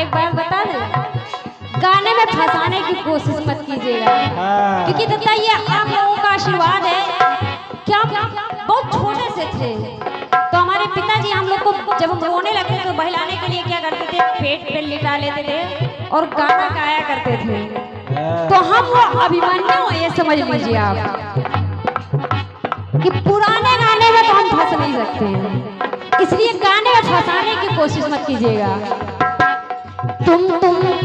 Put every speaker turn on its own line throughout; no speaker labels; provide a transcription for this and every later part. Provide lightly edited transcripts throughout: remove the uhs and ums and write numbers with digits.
एक बात बता दे, गाने में फंसाने की कोशिश मत कीजिएगा, क्योंकि दत्ता ये आप लोगों का आशीर्वाद है कि हम बहुत छोटे से थे तो हमारे पिताजी हम लोग को जब हम रोने लगते तो बहलाने के लिए क्या करते थे, पेट पे लिटा लेते थे और गाना गाया करते थे। तो हम वो अभिमन्यु, ये समझ लीजिए आप कि पुराने गाने में तो हम फंस नहीं सकते हैं, इसलिए गाने में फंसाने की कोशिश मत कीजिएगा। तुम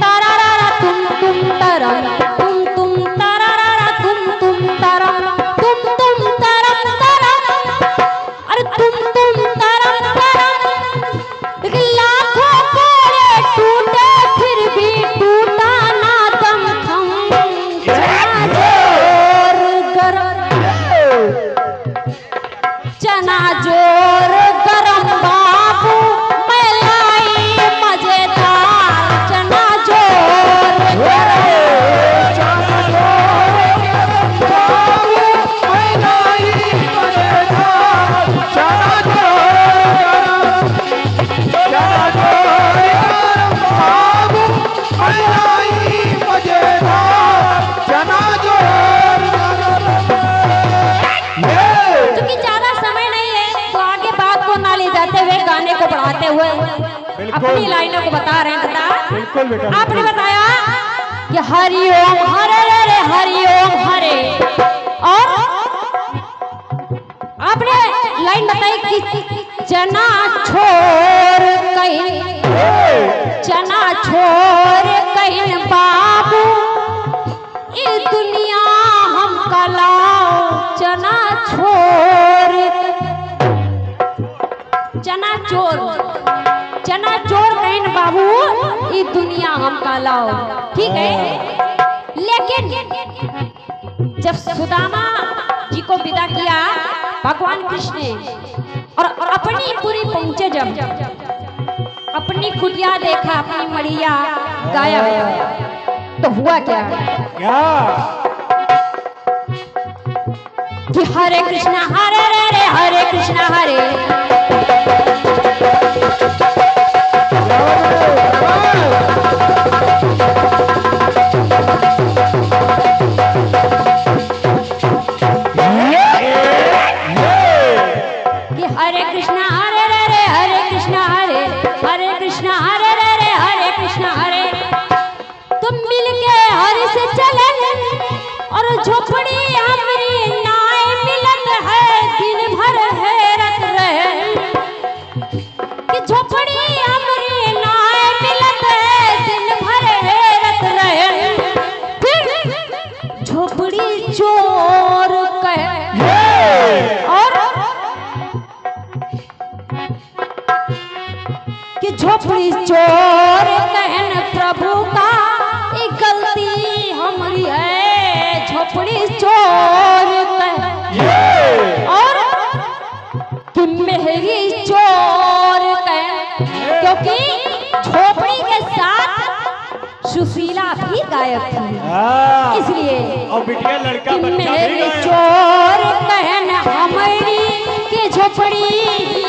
तारारा तुम तारा तुम तारारा तुम तारा तुम तारा तारा, अरे तुम तारा तारा, लेकिन लाखों कोड़े टूटे फिर भी टूटा ना दम थम, चना जोर गरम बाबू मैं लाई मजेदार चना जोर को बढ़ाते हुए अपनी लाइनों को बता रहे हैं। बिल्कुल बेटा, आपने बताया कि हरि ओम हरे रे हरि ओम हरे, और आपने लाइन बताई कि चना छोड़ कहीं, चना छोड़ कहीं बाबू ये दुनिया हम कलाओ, चना छोड़ चना चोर कहीं बाबू ये दुनिया हम का लाओ, ठीक है। लेकिन जब सुदामा जी को विदा किया भगवान कृष्ण ने और अपनी पूरी पहुंचे, जब अपनी कुटिया देखा, अपनी मड़िया गायब, तो हुआ क्या कि हरे कृष्णा हरे रे हरे कृष्णा हरे झोपड़ी हमारी नाय मिलत है दिन भर हैरत रहे, कि झोपड़ी हमारी नाय मिलत है दिन भर हैरत रहे, फिर झोपड़ी चोर कहे और कि झोपड़ी चोर कहन प्रभु का ये गलती हमारी है, झोपड़ी चोर और कि मेहरी चोर क्योंकि झोपड़ी के साथ सुशीला भी गायब थी, इसलिए कि मेहरी चोर कहन हमारी की झोपड़ी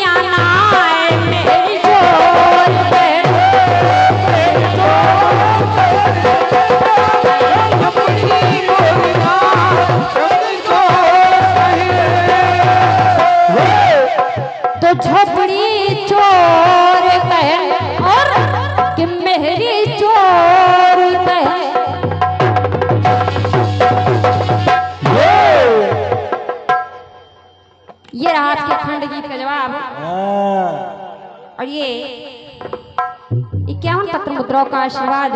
आना है, मेहरी चोर तो झोपड़ी चोर कहे और कि मेहरी चोर कहे। ये रहा आपके खंड गीत का जवाब। और ये 51 पत्र मुद्राओं का आशीर्वाद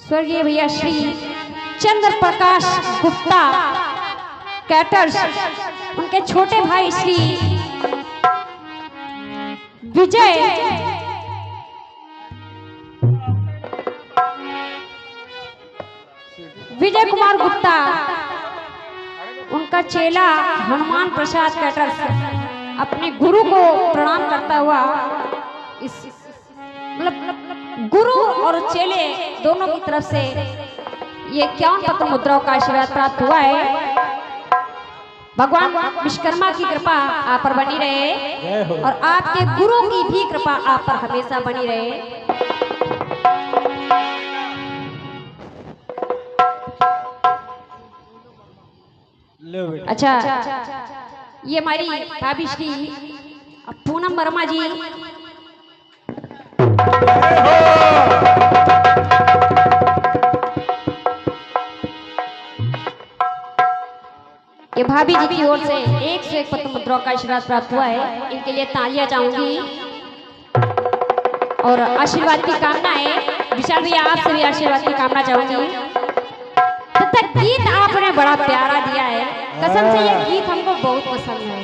स्वर्गीय भैया श्री चंद्र प्रकाश गुप्ता कैटर्स, उनके छोटे भाई श्री विजय कुमार गुप्ता, उनका चेला हनुमान प्रसाद कैटर्स अपने गुरु को प्रणाम करता हुआ, इस मतलब गुरु और चेले दोनों की तरफ से ये 51 पत्र मुद्राओं का आशीर्वाद प्राप्त हुआ है। भगवान विश्वकर्मा की कृपा आप पर बनी रहे और आपके गुरु की भी कृपा आप पर हमेशा बनी रहे। अच्छा, ये हमारी भाभी श्री पूनम वर्मा जी ये भाभी जी की ओर से 101 पद्म मुद्राओं का आशीर्वाद प्राप्त हुआ है। इनके लिए तालियां चाहूंगी और आशीर्वाद की कामना है। विशाल भैया आपसे भी आशीर्वाद की कामना चाहूंगी। तथा गीत आपने बड़ा प्यारा दिया है, कसम से ये गीत हमको बहुत पसंद है।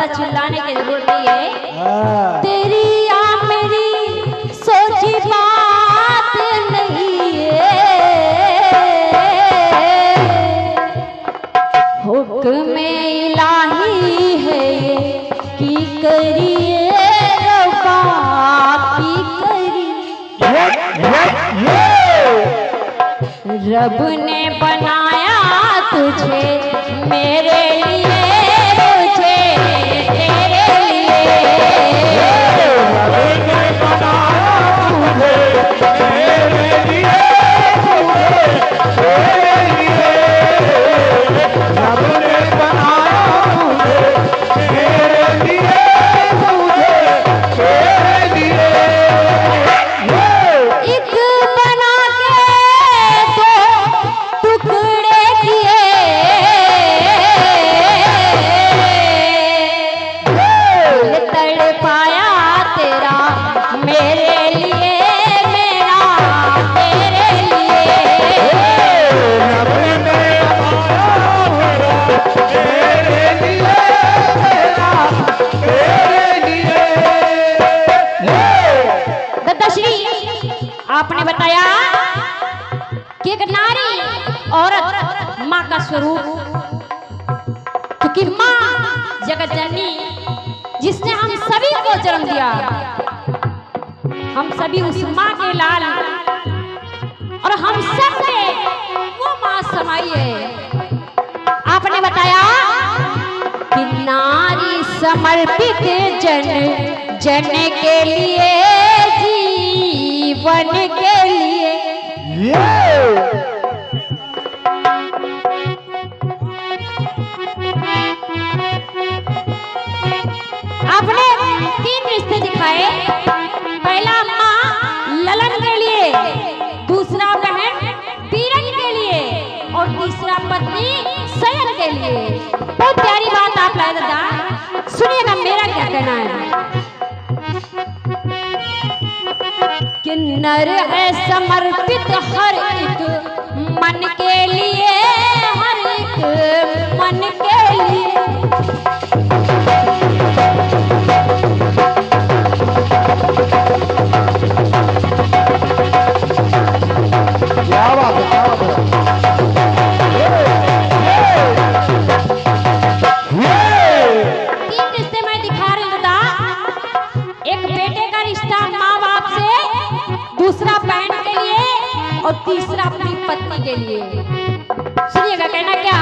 चिल्लाने की जरूरत नहीं है। तेरी या मेरी सोची बात नहीं है, हुक्म इलाही है ये की करिए रब्बा की करिए। रब ने बनाया तुझे मेरे लिए, आपने बताया कि एक नारी औरत माँ का स्वरूप, क्योंकि माँ जगत जननी जिसने हम सभी को जन्म दिया, हम सभी उस माँ के लाल और हम सब में वो माँ समाई है। आपने बताया कि नारी समर्पित जन जन के लिए, जीवन के लिए। आपने 3 रिश्ते दिखाए, पहला माँ ललन के लिए, दूसरा बहन पीरन के लिए और तीसरा पत्नी सयन के लिए। बहुत प्यारी बात आप लाए दादा, सुनिएगा मेरा क्या कहना है। कि नर है समर्पित हर एक मन के लिए, हर एक मन के लिए। क्या बात है, क्या बात है। 3 रिश्ते मैं दिखा रही हूँ दादा। एक बेटे का रिश्ता माँ बाप से, दूसरा बहन के लिए और तीसरा अपनी पत्नी के लिए। सुनिएगा कहना क्या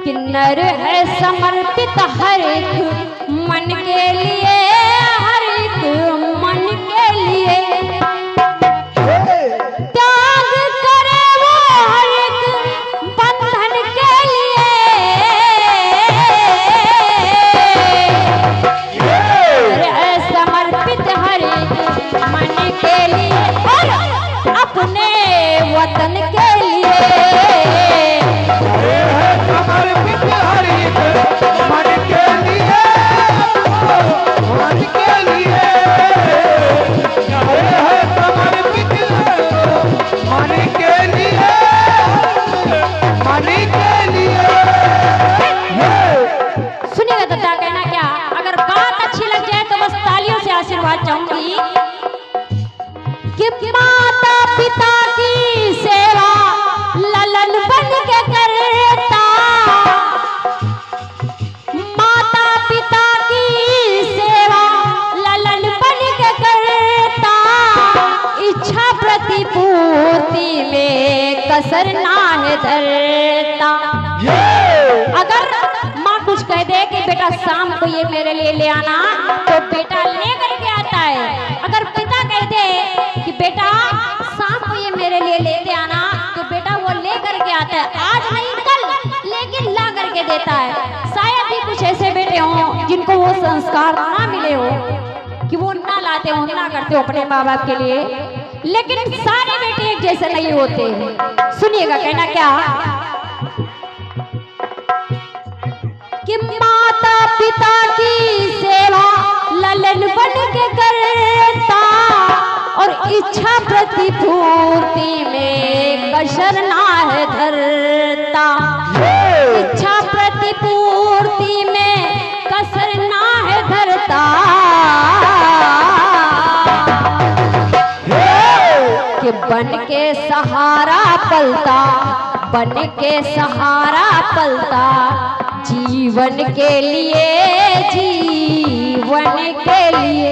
कि नर है समर्पित हर एक मन के लिए, हर एक मन के लिए। त्याग करे वो हर एक बंधन के लिए, है समर्पित मन के लिए।
समर्पित हरित मन के लिए, मन के लिए है समर्पित मन के लिए, मन के लिए।
सुनिएगा दादा कहना क्या, अगर बात अच्छी लग जाए तो बस तालियों से आशीर्वाद चाहूंगी कि माता पिता की सेवा ललन बन के करता, माता पिता की सेवा ललन बन के करता, इच्छा प्रतिपूर्ति में कसर ना है धरता। अगर माँ कुछ कह दे कि बेटा शाम को ये मेरे लिए ले आना, तो बेटा ले करके आता है। अगर पिता कह दे कि बेटा शाम को ये मेरे लिए लेते आना, तो बेटा वो ले करके आता है, आज नहीं कल, लेकिन ला करके देता है। शायद ही कुछ ऐसे बेटे हों जिनको वो संस्कार ना मिले हो कि वो ना लाते हो, ना करते हो अपने माँ बाप के लिए, लेकिन सारे बेटे एक जैसे नहीं होते। सुनिएगा कहना क्या कि माता पिता की सेवा ललन बन के करता, और इच्छा प्रतिपूर्ति में कसर ना है धरता, इच्छा प्रतिपूर्ति में कसर ना है धरता। कि बन के सहारा पलता, बन के सहारा पलता, जीवन के लिए, जीवन के लिए।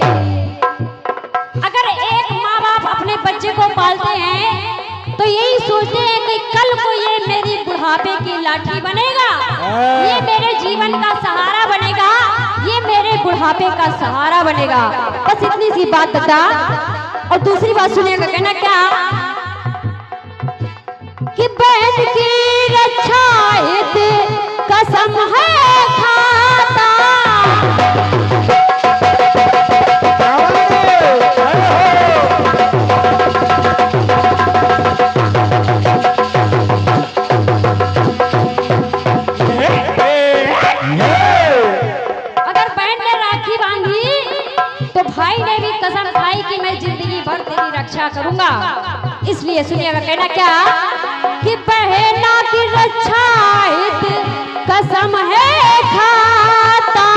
अगर एक माँ बाप अपने बच्चे को पालते हैं तो यही सोचते हैं कि कल को ये मेरी बुढ़ापे की लाठी बनेगा, ये मेरे जीवन का सहारा बनेगा, ये मेरे बुढ़ापे का सहारा बनेगा। बस इतनी सी बात बता। और दूसरी बात सुनिएगा कहना क्या कि बहन की रक्षा कसम है खाता। अगर बहन ने राखी बांधी तो भाई ने भी कसम खाई कि मैं जिंदगी भर तेरी रक्षा करूंगा। इसलिए सुनिएगा कहना क्या कि बहना की रक्षा कसम है खाता,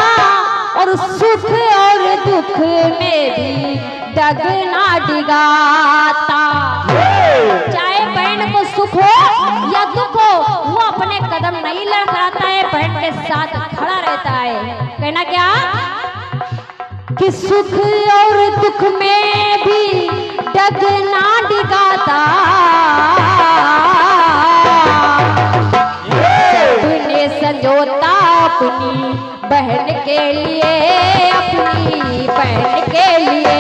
और सुख और दुख में भी डग ना डिगाता। चाहे बहन को सुख हो या दुख हो, वो अपने कदम नहीं लड़खड़ाता है, बहन के साथ खड़ा रहता है। कहना क्या कि सुख और दुख में भी डग ना डिगाता, सबने संजोता अपनी बहन के लिए, अपनी बहन के लिए,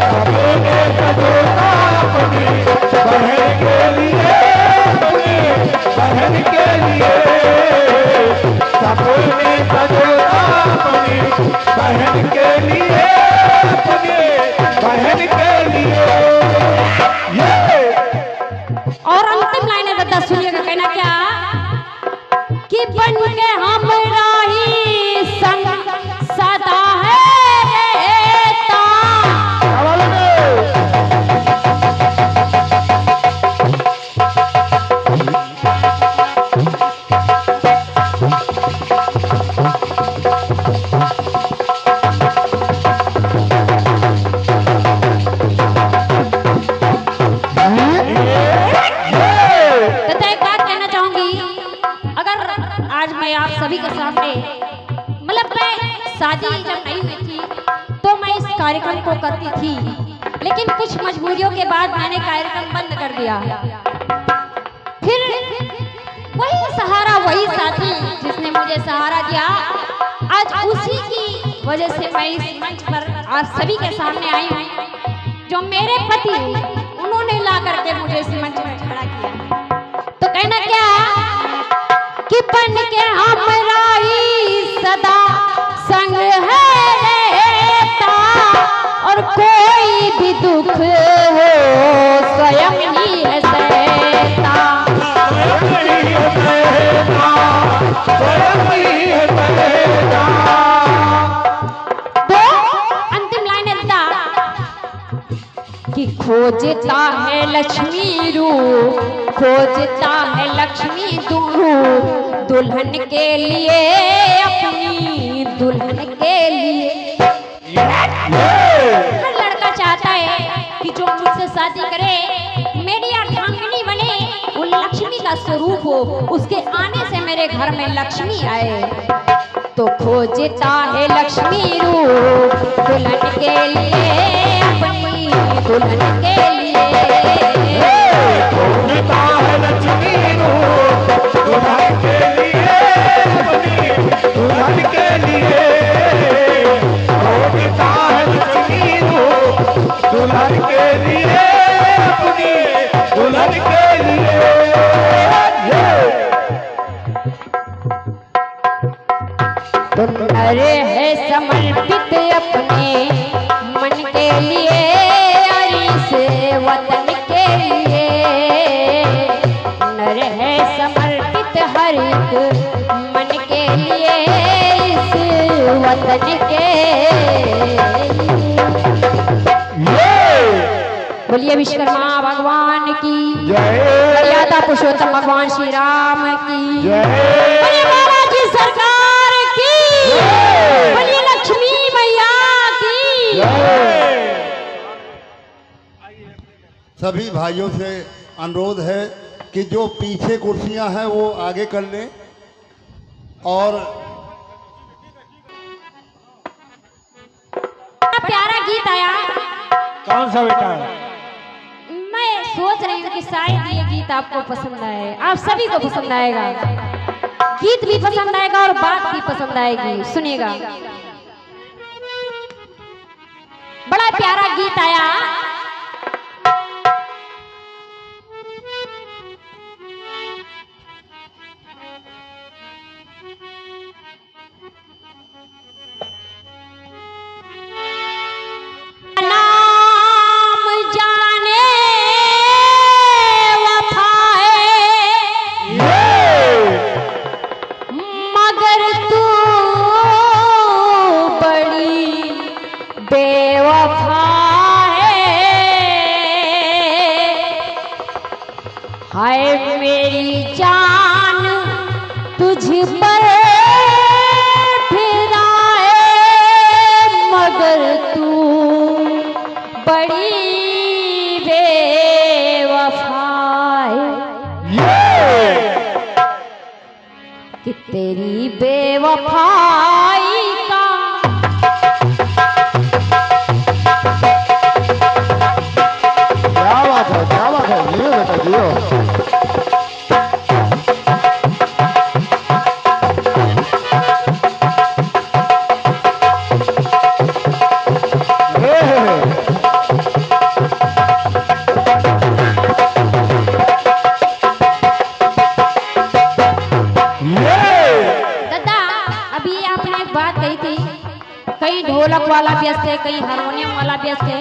सबने संजोता अपनी बहन के लिए, अपनी बहन के लिए, सबने संजोता अपनी बहन के लिए, अपनी बहन के लिए।
और अंतिम लाइन है दादा सुनिएगा कहना क्या कि बन के हमरा ही संग सदा है रहता। आप सभी के सामने, मतलब मैं शादी जब नहीं हुई थी तो मैं इस कार्यक्रम को करती थी, लेकिन कुछ मजबूरियों के बाद मैंने कार्यक्रम बंद कर दिया। फिर वही सहारा, वही साथी जिसने मुझे सहारा दिया, आज उसी की वजह से मैं इस मंच पर आप सभी के सामने आई हूँ। जो मेरे पति, उन्होंने ला करके मुझे इस मंच में खड़ा किया। तो कहना क्या कि बन के हमरा ही सदा संग है रहता, और कोई भी दुख हो स्वयं ही है खोजता है लक्ष्मी दुल्हन के लिए, अपनी दुल्हन के लिए। हर लड़का चाहता है कि जो मुझसे शादी करे मेरी अर्धांगिनी बने, वो लक्ष्मी का स्वरूप हो, उसके आने से मेरे घर में लक्ष्मी आए। तो खोजता है लक्ष्मी रूप दुल्हन के लिए, अपनी दुल्हन के लिए।
खोजता है लक्ष्मी रूप दुल्हन के लिए, अपनी दुल्हन के लिए। खोजता है लक्ष्मी रूप दुल्हन के लिए, अपनी दुल्हन के लिए।
नर है समर्पित अपने मन के लिए और इस वतन के लिए। नर है समर्पित हर एक मन के लिए, इस वतन के लिए। बोलिए विश्वकर्मा भगवान की
जय,
मर्यादा पुरुषोत्तम भगवान श्री राम की
जय,
बोलिए बालाजी सरकार की, बोलिए लक्ष्मी मैया की।
सभी भाइयों से अनुरोध है कि जो पीछे कुर्सियां हैं वो आगे कर लें। और
प्यारा गीत आया,
कौन सा बेटा?
मैं सोच रही हूँ कि शायद ये गीत आपको पसंद आए, आप सभी को पसंद आएगा। गीत भी पसंद आएगा और बात भी पसंद आएगी, सुनिएगा। बड़ा प्यारा गीत आया। हाय मेरी जान तुझ पर फिराए, मगर तू बड़ी बेवफा है। कि तेरी बेवफाई का
क्या बात है, क्या बात है, जियो बेटा जियो।
कहीं ढोलक वाला व्यस्त है, कहीं हारमोनियम वाला व्यस्त है,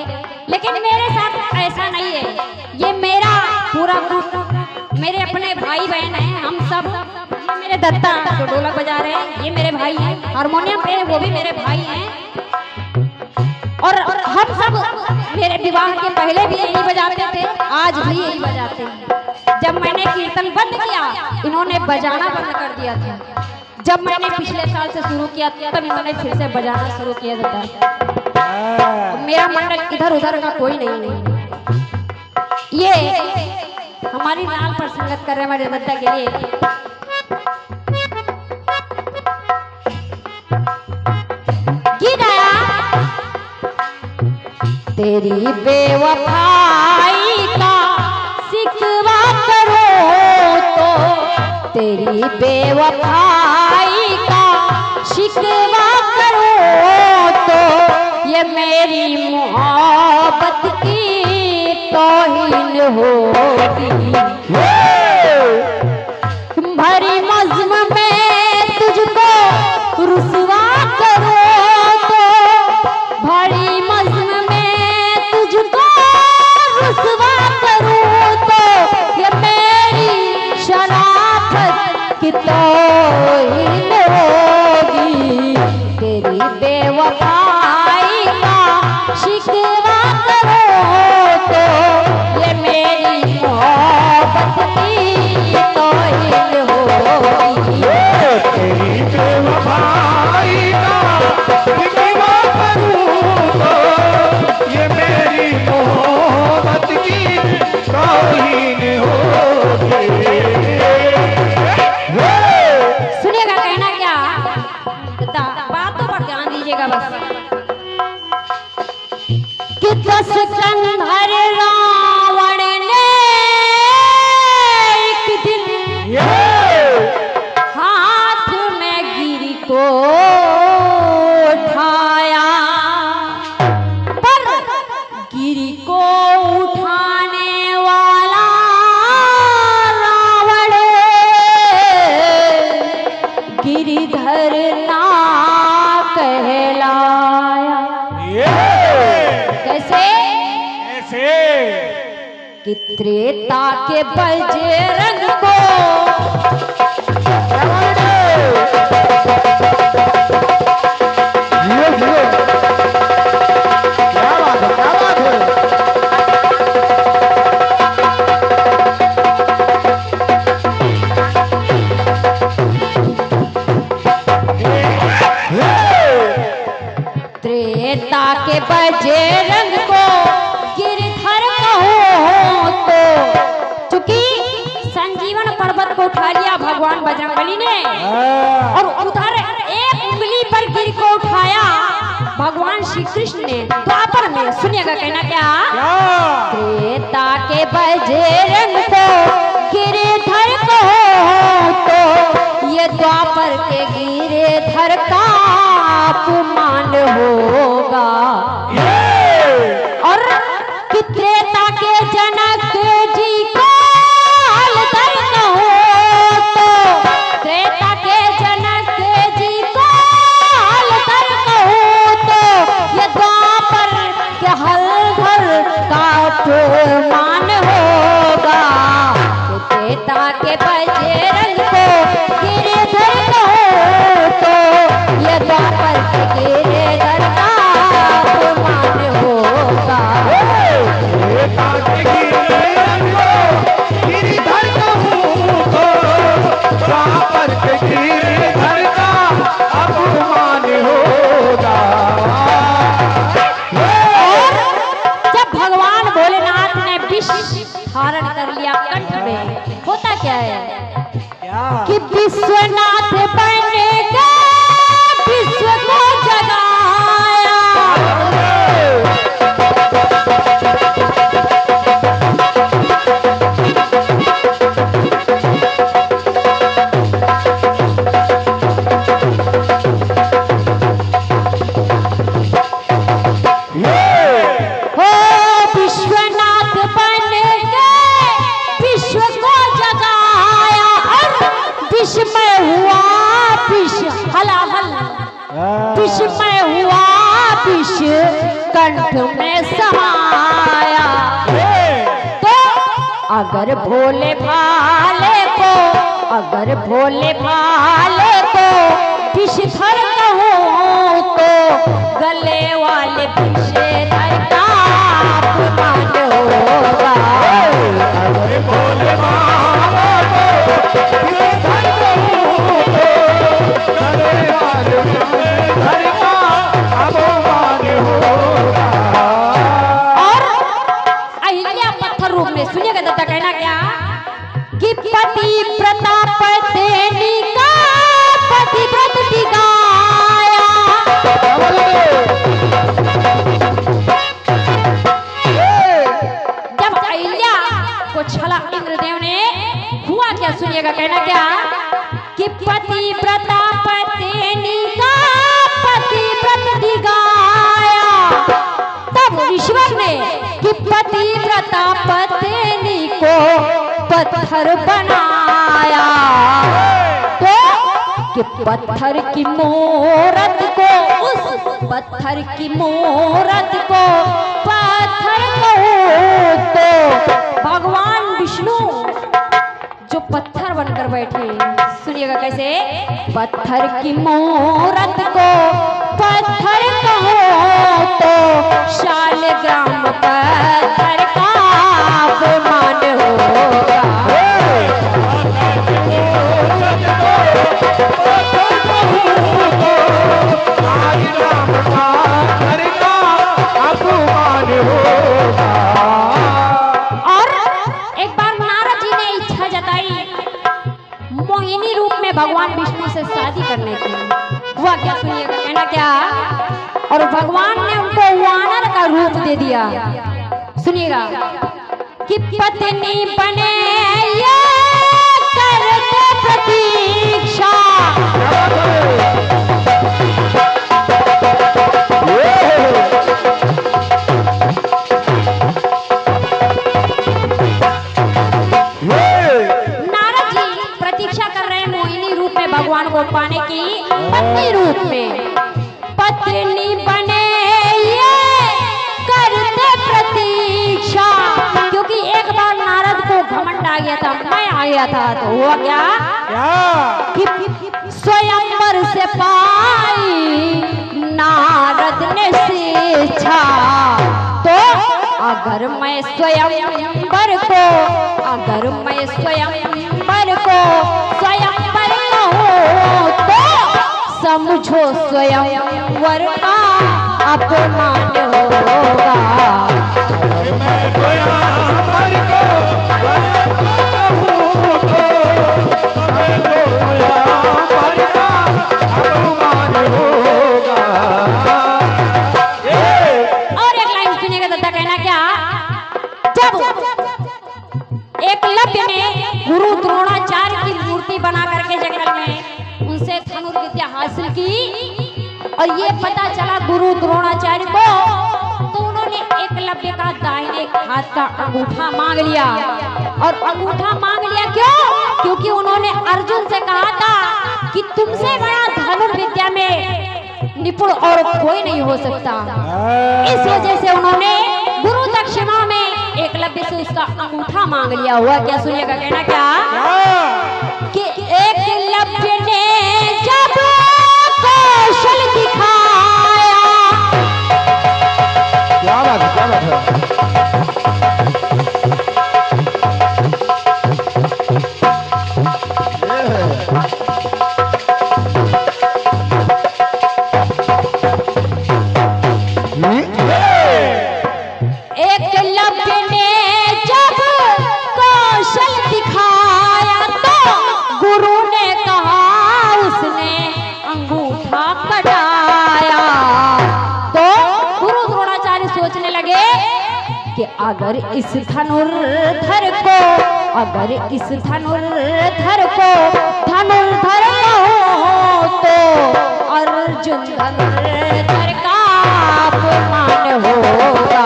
लेकिन मेरे साथ ऐसा नहीं है। ये मेरा पूरा ग्रुप, मेरे अपने भाई बहन हैं, हम सब। ये मेरे दत्ता जो ढोलक बजा रहे हैं, ये मेरे भाई हैं। हारमोनियम पे वो भी मेरे भाई हैं। और हम सब मेरे विवाह के पहले भी यही बजाते थे, आज भी यही बजाते हैं। जब मैंने कीर्तन बंद किया, इन्होंने बजाना बंद कर दिया था। जब मैंने पिछले साल से शुरू किया तब इन्होंने फिर से बजाना शुरू किया था। मेरा मंडल इधर उधर का कोई नहीं है। ये हमारी नाल पर संगत कर रहे हैं हमारे दत्ता के लिए। गीत आया, तेरी बेवफाई का शिकवा करो तो, तेरी बेवफाई का शिकवा करो तो, ये मेरी मोहब्बत की तौहीन होगी। भरी मज़्म में तुझको रुसवा करो तो, भरी मज़्म में तुझको रुसवा करो तो, ये मेरी शराफत की तौहीन होगी। तेरी बेवफाई का शिकवा करो तो, ये मेरी मोहब्बत कि त्रेता के बजरंग को त्रेता के बजरंग को गिरधर कहो तो, चूंकि संजीवन पर्वत को उठा लिया भगवान बजरंगबली ने और उधर एक उंगली पर गिर को उठाया भगवान श्री कृष्ण ने द्वापर में। सुनिएगा कहना क्या, त्रेता के बजरंग को गिरधर कहो तो ये द्वापर के गिरधर का अपमान होगा। और कि त्रेता के जनक जी को हलधर कहो तो त्रेता के जनक जी को हलधर कहो तो ये द्वापर के हलधर का अपमान होगा। त्रेता के बजरंग को गिरधर कहो तो ये द्वापर के गिरधर का अपमान होगा।
त्रेता के गिरधर कहूँ तो द्वापर के गिरधर का अपमान होगा।
और जब भगवान भोलेनाथ ने विष धारण कर लिया कंठ में, होता क्या है कि विश्वनाथ बनेगा, विश्व को जगाया। हो विश्वनाथ बन गए, विश्व को जगाया और विस्मय हुआ विष हलाहल, विस्मय हुआ विष कंठ में समाया। तो अगर भोले भाले को, अगर भोले भाले को विषधर कहूँ तो गले वाले विषधर का अपमान होगा।
अगर भोले बाबा को गिरधर कहूँ तो गले वाले विषधर का अपमान होगा।
और अहिल्या पत्थर रूप में, सुनिएगा दत्ता कहना क्या कि पति प्रताप देनी का पतिव्रत दिगाया। जब अहिल्या को छला इंद्रदेव ने, हुआ क्या, सुनिएगा कहना क्या कि पति प्रताप देनी का पतिव्रत दिगाया। तब ईश्वर ने कि पति प्रताप देनी को पत्थर बनाया। तो कि पत्थर की मूरत को, उस पत्थर की मूरत को पत्थर कहूँ तो भगवान विष्णु जो पत्थर बनकर बैठे, सुनिएगा कैसे, पत्थर की मूरत को पत्थर कहूँ तो शालग्राम पत्थर का अपमान होगा। और एक बार नारद जी ने इच्छा जताई मोहिनी रूप में भगवान विष्णु से शादी करने की। हुआ क्या, सुनिएगा कहना क्या, और भगवान ने उनको वानर का रूप दे दिया। सुनिएगा कि पत्नी बने ये करते प्रतीक्षा। नारद जी प्रतीक्षा कर रहे हैं मोहिनी रूप में भगवान को पाने की, पत्नी रूप में। पत्नी बने ये करते प्रतीक्षा, क्योंकि एक बार गया था, मैं आ गया था, तो हुआ क्या कि स्वयंवर से पाई नारद ने शिक्षा। तो अगर मैं स्वयंवर को स्वयंवर कहूँ तो समझो स्वयंवर का अपमान होगा।
मैं स्वयंवर को
और एक लाइन सुनिएगा दादा, कहना क्या, जब एकलव्य ने गुरु द्रोणाचार्य की मूर्ति बना करके जंगल में उनसे धनुर विद्या हासिल की और ये पता चला गुरु द्रोणाचार्य को, तो उन्होंने एकलव्य का दाहिने हाथ का अंगूठा मांग लिया। और अंगूठा मांग लिया क्यों? क्योंकि उन्होंने अर्जुन से कहा था कि तुमसे बड़ा धनुर्विद्या में निपुण और कोई नहीं हो सकता। इस वजह से उन्होंने गुरु दक्षिणा में एकलव्य से उसका अंगूठा मांग लिया। हुआ क्या सुनिएगा, कहना क्या कि एकलव्य ने जब कौशल दिखाया,
क्या बात है
एकलव्य ने जब कौशल दिखाया तो गुरु ने कहा उसने अंगूठा कटाया। तो गुरु द्रोणाचार्य सोचने लगे कि अगर इस धनुर्धर को धनुर्धर हो तो अर्जुन धनुर्धर का अपमान होगा।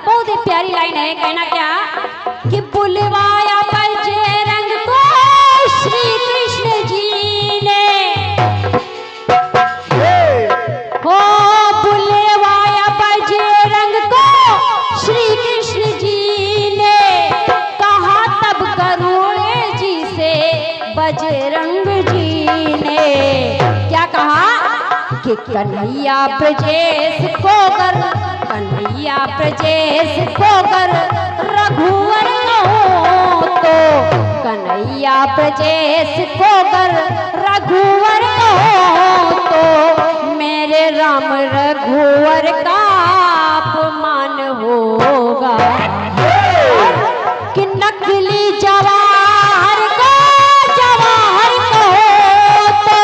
बहुत ही प्यारी लाइन है, कहना क्या कि बुलवाया बजरंग को श्री कृष्ण जी ने, हो बुलवाया बजरंग को श्री कृष्ण जी ने, कहा तब गरुड़ जी से बजरंग जी ने क्या कहा कि कन्हैया ब्रजेश को कर रघुवर कहो तो, कन्हैया ब्रजेश को कर रघुवर कहो तो मेरे राम रघुवर का अपमान होगा। कि नकली जवाहर को जवाहर कहो तो,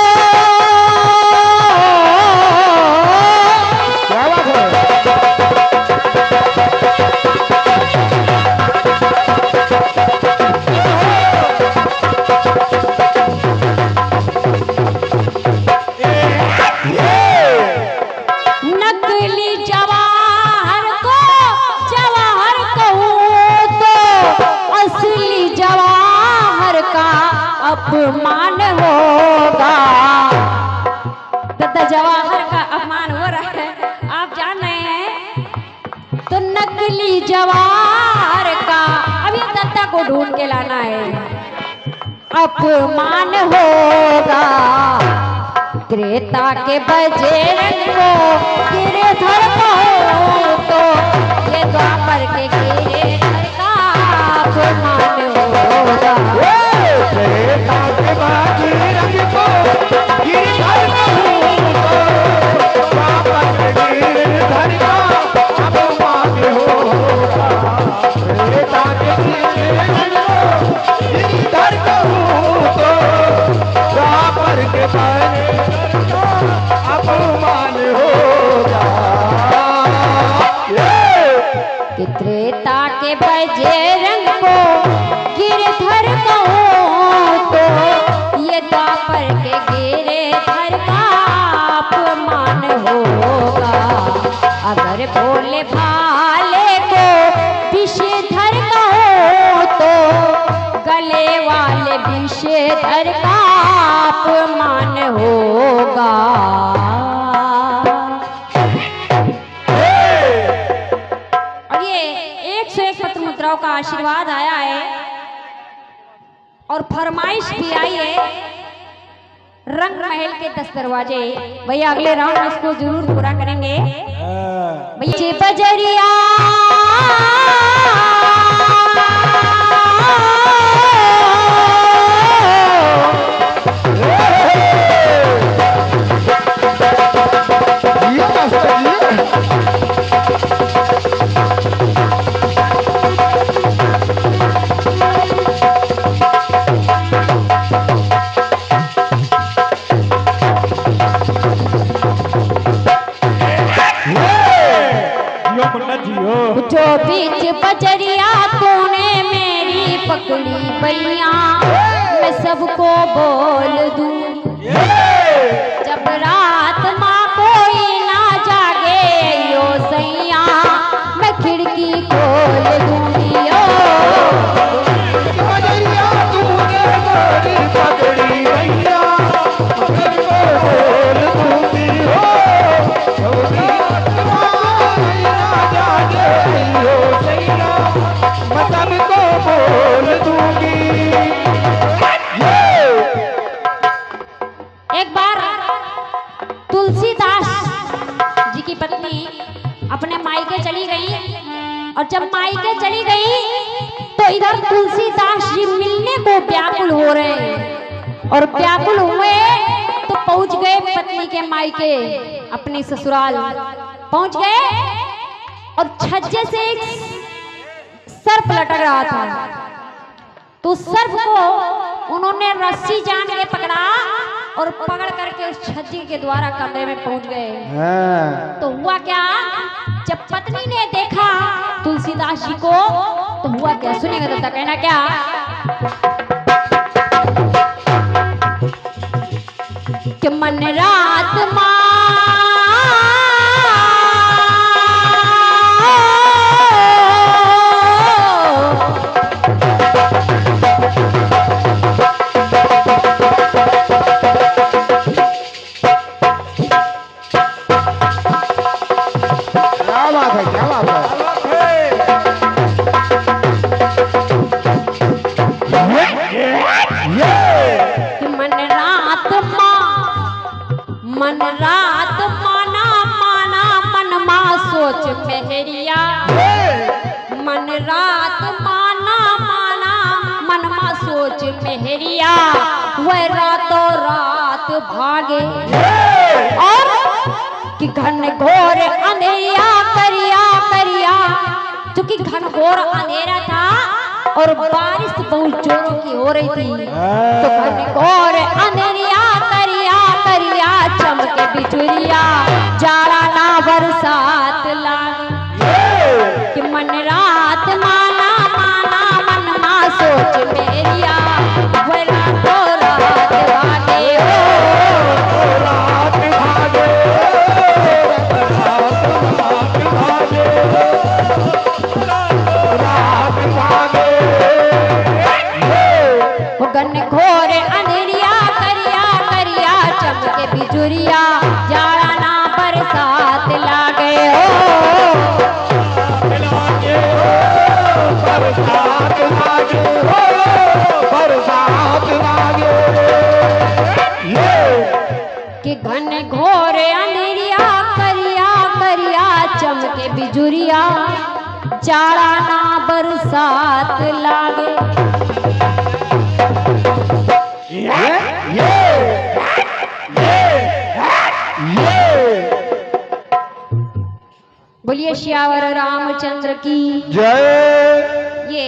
क्या बात है
नकली जवाहर को जवाहर कहूँ तो असली जवाहर का अपमान होगा। दादा जवाहर का अपमान हो रहा है, आप जान रहे हैं। तो नकली जवाहर का अभी दत्ता को ढूंढ के लाना है, अपमान होगा। त्रेता के बजरंग को गिरधर कहो तो ये द्वापर के गिरधर का अपमान होगा।
त्रेता के बजरंग को गिरधर कहूँ तो द्वापर के गिरधर का अपमान होगा। त्रेता के बजरंग को गिरधर कहूँ तो द्वापर के अपमान होगा।
कि त्रेता के बजरंग को गिरधर कहो तो ये द्वापर के गिरधर का अपमान होगा। अगर भोले भाले को विषधर कहो तो गले वाले विषधर का अपमान होगा। और ये 101 पत्र मुद्राओं का आशीर्वाद आया है और फरमाइश भी आई है रंग महल के 10 दरवाजे। भैया अगले राउंड में इसको जरूर पूरा करेंगे भैया। बजरिया जो बीच बजरिया तूने मेरी पकड़ी बैया, मैं सबको बोल दूं जब रात माँ कोई ना जागे यो सैया, मैं खिड़की खोल दूंगी। ओ
बजरिया तूने मेरी पकड़ी बैया, मैं सबको बोल दूंगी।
एक बार तुलसीदास जी की पत्नी अपने मायके चली गई और जब मायके चली गई तो इधर तुलसीदास जी मिलने को व्याकुल हो रहे हैं और व्याकुल हुए तो पहुंच गए पत्नी के मायके, अपनी ससुराल पहुंच गए और छज्जे से एक सर्प लटक रहा था तो सर्प को उन्होंने रस्सी जान के पकड़ा और पकड़ करके उस छज्जे के द्वारा कमरे में पहुंच गए। तो हुआ क्या, जब पत्नी ने देखा तुलसीदास जी को तो हुआ क्या, सुनेगा तो कहना क्या। कि मन रात माँ मन रात माना माना मन मा सोच मेहरिया, मन रात माना माना मन मा सोच मेहरिया, वह रातों रात भागे और कि घन घोर अंधेरा करिया करिया, क्योंकि घन घोर अंधेरा था और बारिश बहुत जोरों की हो रही थी तो घन घोर अंधेरिया करिया करिया चमके बिजुरिया, जाड़ा ना बरसात लागे। कि मन रात माना माना मन मा सोच मेरिया, वह रातों रात भागे हो
रात भागे रात भागे
वो घन घोर अंधेरिया करिया करिया चमके बिजुरिया, जाड़ा ना बरसात लागे हो
बरसात लागे हो बरसात लागे।
कि घन घोर अंधेरिया करिया करिया चमके बिजुरिया, जाड़ा ना बरसात लागे। बोलिए श्यावर रामचंद्र की
जय।
ये